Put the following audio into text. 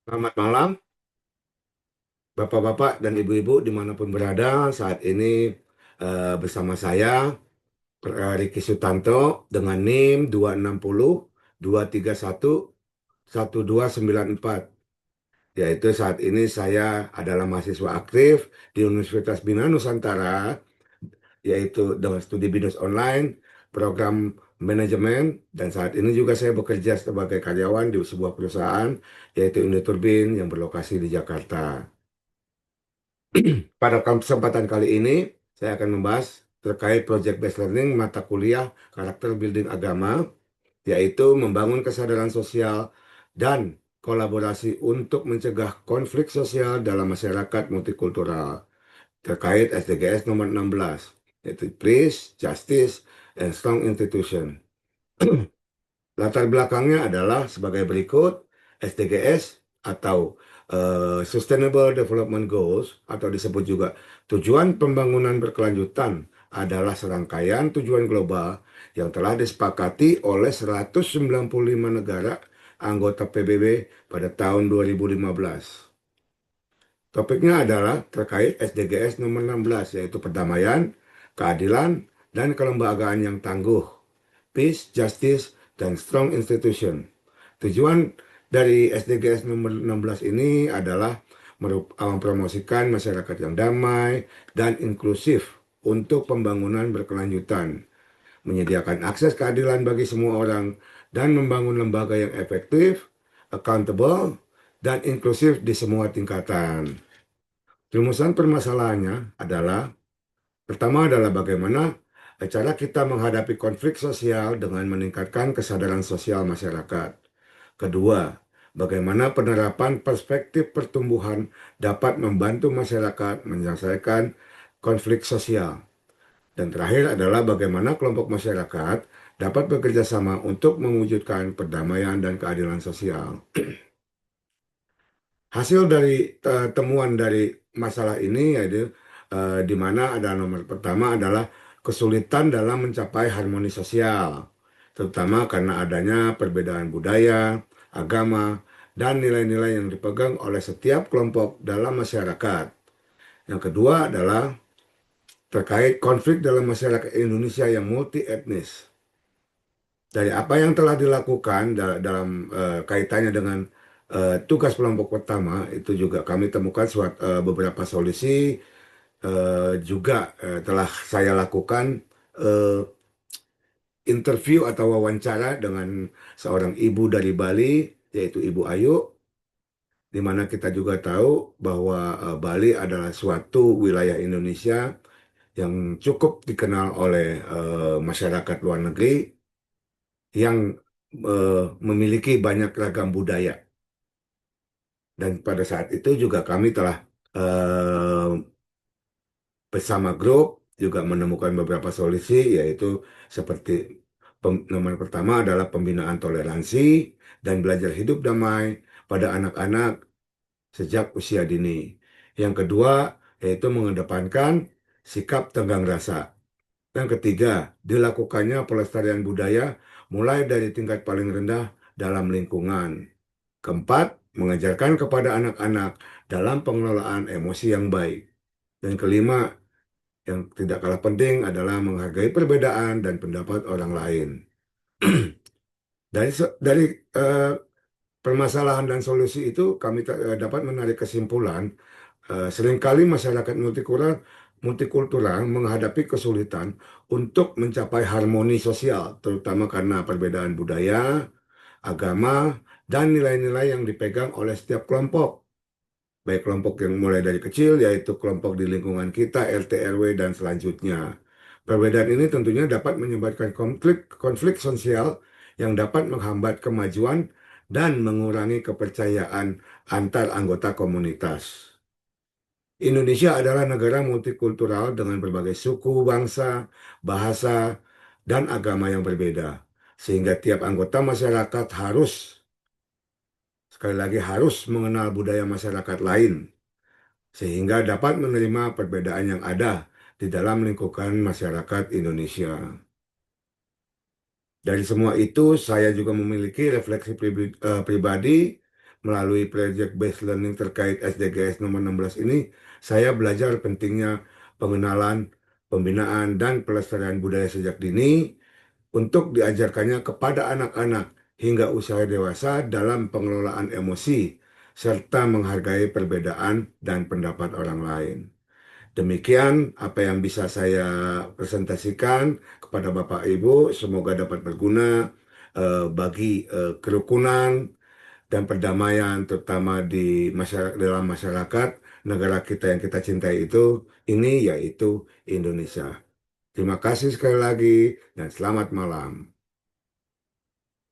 Selamat malam, Bapak-bapak dan Ibu-ibu dimanapun berada. Saat ini bersama saya, Riki Sutanto, dengan NIM 260-231-1294. Yaitu saat ini saya adalah mahasiswa aktif di Universitas Bina Nusantara, yaitu dengan studi binus online, program manajemen, dan saat ini juga saya bekerja sebagai karyawan di sebuah perusahaan, yaitu Uniturbin yang berlokasi di Jakarta. Pada kesempatan kali ini, saya akan membahas terkait Project Based Learning mata kuliah karakter building agama, yaitu membangun kesadaran sosial dan kolaborasi untuk mencegah konflik sosial dalam masyarakat multikultural terkait SDGs nomor 16, yaitu Peace, Justice, and Strong Institution. Latar belakangnya adalah sebagai berikut: SDGs atau Sustainable Development Goals atau disebut juga tujuan pembangunan berkelanjutan adalah serangkaian tujuan global yang telah disepakati oleh 195 negara anggota PBB pada tahun 2015. Topiknya adalah terkait SDGs nomor 16, yaitu perdamaian, keadilan, dan kelembagaan yang tangguh, Peace, Justice, dan Strong Institution. Tujuan dari SDGs nomor 16 ini adalah mempromosikan masyarakat yang damai dan inklusif untuk pembangunan berkelanjutan, menyediakan akses keadilan bagi semua orang, dan membangun lembaga yang efektif, accountable, dan inklusif di semua tingkatan. Rumusan permasalahannya adalah, pertama adalah bagaimana cara kita menghadapi konflik sosial dengan meningkatkan kesadaran sosial masyarakat. Kedua, bagaimana penerapan perspektif pertumbuhan dapat membantu masyarakat menyelesaikan konflik sosial. Dan terakhir adalah bagaimana kelompok masyarakat dapat bekerja sama untuk mewujudkan perdamaian dan keadilan sosial. Hasil dari temuan dari masalah ini yaitu di mana ada nomor pertama adalah kesulitan dalam mencapai harmoni sosial, terutama karena adanya perbedaan budaya, agama, dan nilai-nilai yang dipegang oleh setiap kelompok dalam masyarakat. Yang kedua adalah terkait konflik dalam masyarakat Indonesia yang multi etnis. Dari apa yang telah dilakukan dalam kaitannya dengan tugas kelompok pertama, itu juga kami temukan beberapa solusi. Juga telah saya lakukan eh, interview atau wawancara dengan seorang ibu dari Bali, yaitu Ibu Ayu, di mana kita juga tahu bahwa Bali adalah suatu wilayah Indonesia yang cukup dikenal oleh masyarakat luar negeri yang memiliki banyak ragam budaya. Dan pada saat itu juga kami telah eh, bersama grup juga menemukan beberapa solusi, yaitu seperti nomor pertama adalah pembinaan toleransi dan belajar hidup damai pada anak-anak sejak usia dini. Yang kedua yaitu mengedepankan sikap tenggang rasa. Yang ketiga, dilakukannya pelestarian budaya mulai dari tingkat paling rendah dalam lingkungan. Keempat, mengajarkan kepada anak-anak dalam pengelolaan emosi yang baik. Dan kelima, yang tidak kalah penting adalah menghargai perbedaan dan pendapat orang lain. Dari eh, permasalahan dan solusi itu kami dapat menarik kesimpulan, seringkali masyarakat multikultural menghadapi kesulitan untuk mencapai harmoni sosial, terutama karena perbedaan budaya, agama, dan nilai-nilai yang dipegang oleh setiap kelompok. Baik kelompok yang mulai dari kecil, yaitu kelompok di lingkungan kita, RT, RW, dan selanjutnya. Perbedaan ini tentunya dapat menyebabkan konflik sosial yang dapat menghambat kemajuan dan mengurangi kepercayaan antar anggota komunitas. Indonesia adalah negara multikultural dengan berbagai suku, bangsa, bahasa, dan agama yang berbeda. Sehingga tiap anggota masyarakat harus, sekali lagi harus mengenal budaya masyarakat lain sehingga dapat menerima perbedaan yang ada di dalam lingkungan masyarakat Indonesia. Dari semua itu, saya juga memiliki refleksi pribadi melalui project based learning terkait SDGs nomor 16 ini, saya belajar pentingnya pengenalan, pembinaan, dan pelestarian budaya sejak dini untuk diajarkannya kepada anak-anak hingga usia dewasa dalam pengelolaan emosi, serta menghargai perbedaan dan pendapat orang lain. Demikian apa yang bisa saya presentasikan kepada Bapak Ibu. Semoga dapat berguna bagi kerukunan dan perdamaian, terutama di masyarakat, dalam masyarakat negara kita yang kita cintai ini yaitu Indonesia. Terima kasih sekali lagi dan selamat malam.